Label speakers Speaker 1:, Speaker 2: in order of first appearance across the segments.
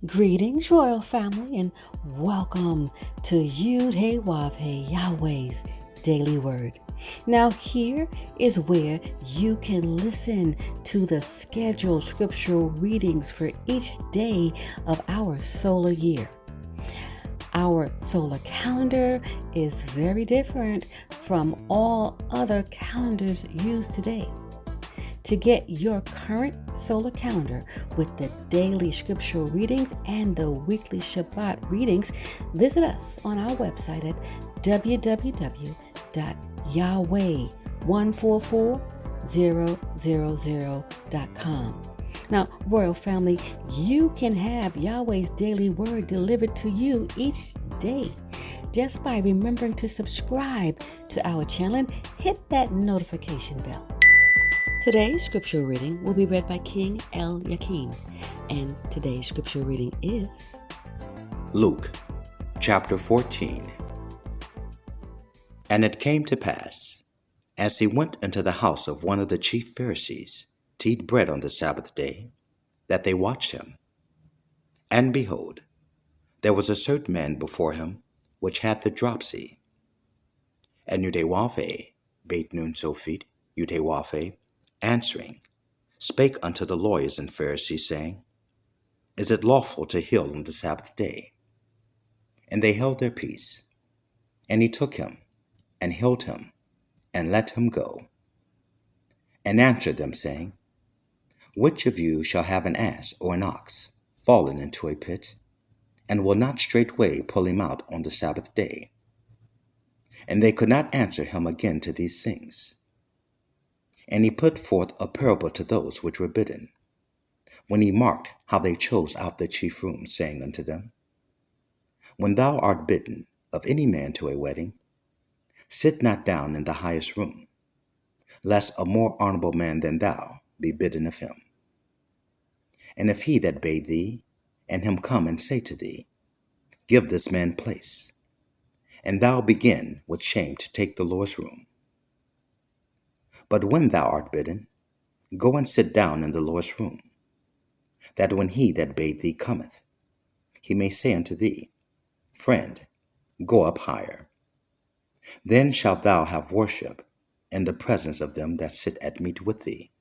Speaker 1: Greetings, royal family, and welcome to Yahweh, Yahweh's Daily Word. Now, here is where you can listen to the scheduled scriptural readings for each day of our solar year. Our solar calendar is very different from all other calendars used today. To get your current solar calendar with the daily scriptural readings and the weekly Shabbat readings, visit us on our website at www.yahweh144000.com. Now, Royal Family, you can have Yahweh's daily word delivered to you each day just by remembering to subscribe to our channel and hit that notification bell. Today's scripture reading will be read by King Yakim, and today's scripture reading is
Speaker 2: Luke chapter 14. And it came to pass, as he went into the house of one of the chief Pharisees to eat bread on the Sabbath day, that they watched him. And behold, there was a certain man before him which had the dropsy. And Yahweh bade nun Sophit, Yahweh, answering, spake unto the lawyers and Pharisees, saying, Is it lawful to heal on the Sabbath day? And they held their peace. And he took him, and healed him, and let him go. And answered them, saying, Which of you shall have an ass or an ox fallen into a pit, and will not straightway pull him out on the Sabbath day? And they could not answer him again to these things. And he put forth a parable to those which were bidden, when he marked how they chose out the chief rooms, saying unto them, When thou art bidden of any man to a wedding, sit not down in the highest room, lest a more honorable man than thou be bidden of him. And if he that bade thee, and him come and say to thee, Give this man place, and thou begin with shame to take the Lord's room. But when thou art bidden, go and sit down in the Lord's room, that when he that bade thee cometh, he may say unto thee, Friend, go up higher. Then shalt thou have worship in the presence of them that sit at meat with thee.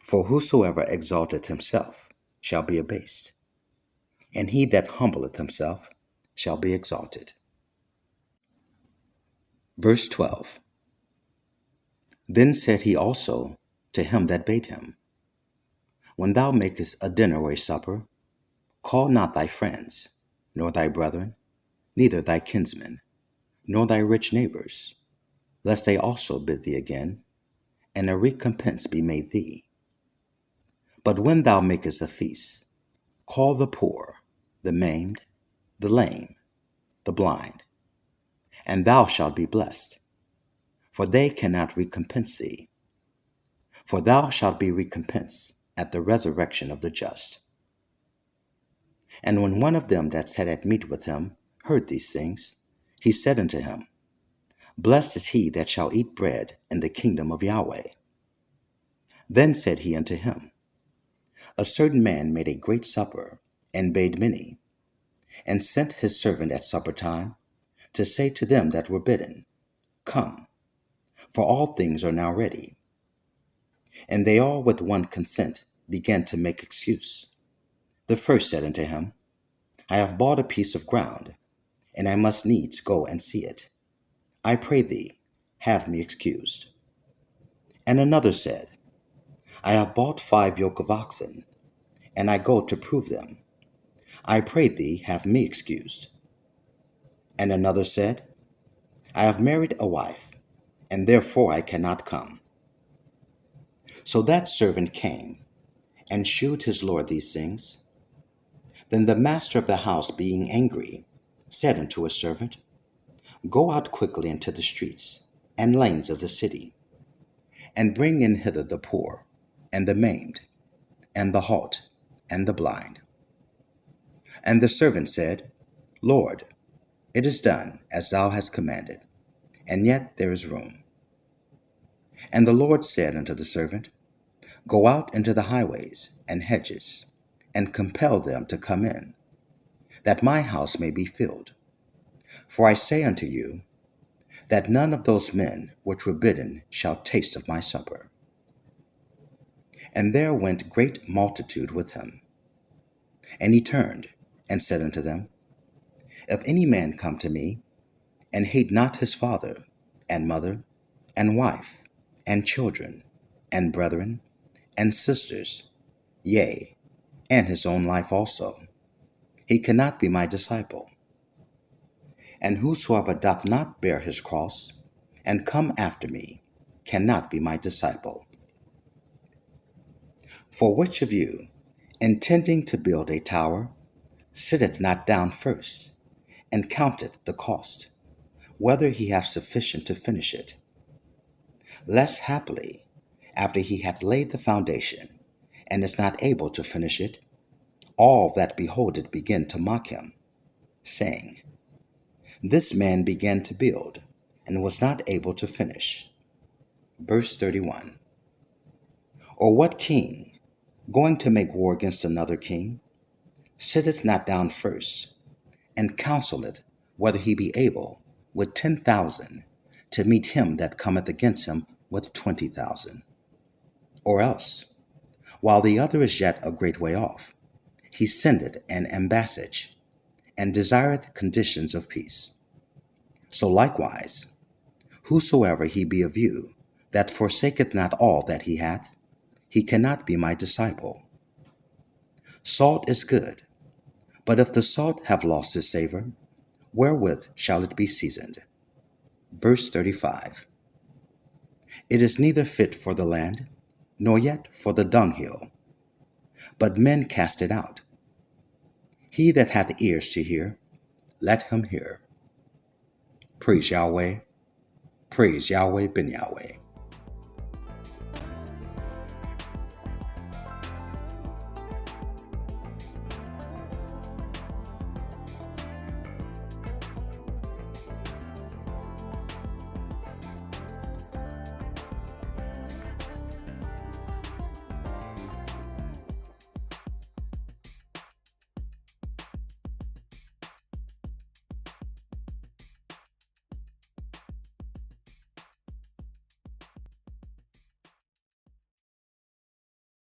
Speaker 2: For whosoever exalteth himself shall be abased, and he that humbleth himself shall be exalted. Verse 12. Then said he also to him that bade him, When thou makest a dinner or a supper, call not thy friends, nor thy brethren, neither thy kinsmen, nor thy rich neighbors, lest they also bid thee again, and a recompense be made thee. But when thou makest a feast, call the poor, the maimed, the lame, the blind, and thou shalt be blessed, for they cannot recompense thee. For thou shalt be recompensed at the resurrection of the just. And when one of them that sat at meat with him heard these things, he said unto him, Blessed is he that shall eat bread in the kingdom of Yahweh. Then said he unto him, A certain man made a great supper, and bade many, and sent his servant at supper time to say to them that were bidden, Come, for all things are now ready. And they all with one consent began to make excuse. The first said unto him, I have bought a piece of ground, and I must needs go and see it. I pray thee, have me excused. And another said, I have bought 5 yoke of oxen, and I go to prove them. I pray thee, have me excused. And another said, I have married a wife, and therefore I cannot come. So that servant came, and shewed his lord these things. Then the master of the house, being angry, said unto his servant, Go out quickly into the streets and lanes of the city, and bring in hither the poor, and the maimed, and the halt, and the blind. And the servant said, Lord, it is done as thou hast commanded, and yet there is room. And the Lord said unto the servant, Go out into the highways and hedges, and compel them to come in, that my house may be filled. For I say unto you, that none of those men which were bidden shall taste of my supper. And there went great multitude with him. And he turned and said unto them, If any man come to me, and hate not his father, and mother, and wife, and children, and brethren, and sisters, yea, and his own life also, he cannot be my disciple. And whosoever doth not bear his cross, and come after me, cannot be my disciple. For which of you, intending to build a tower, sitteth not down first, and counteth the cost, whether he have sufficient to finish it? Lest haply, after he hath laid the foundation, and is not able to finish it, all that behold it begin to mock him, saying, This man began to build, and was not able to finish. Verse 31. Or what king, going to make war against another king, sitteth not down first, and counseleth whether he be able with 10,000 to meet him that cometh against him with 20,000? Or else, while the other is yet a great way off, he sendeth an ambassage, and desireth conditions of peace. So likewise, whosoever he be of you, that forsaketh not all that he hath, he cannot be my disciple. Salt is good, but if the salt have lost its savor, wherewith shall it be seasoned? Verse 35. It is neither fit for the land, nor yet for the dunghill, but men cast it out. He that hath ears to hear, let him hear. Praise Yahweh, praise Yahweh ben Yahweh.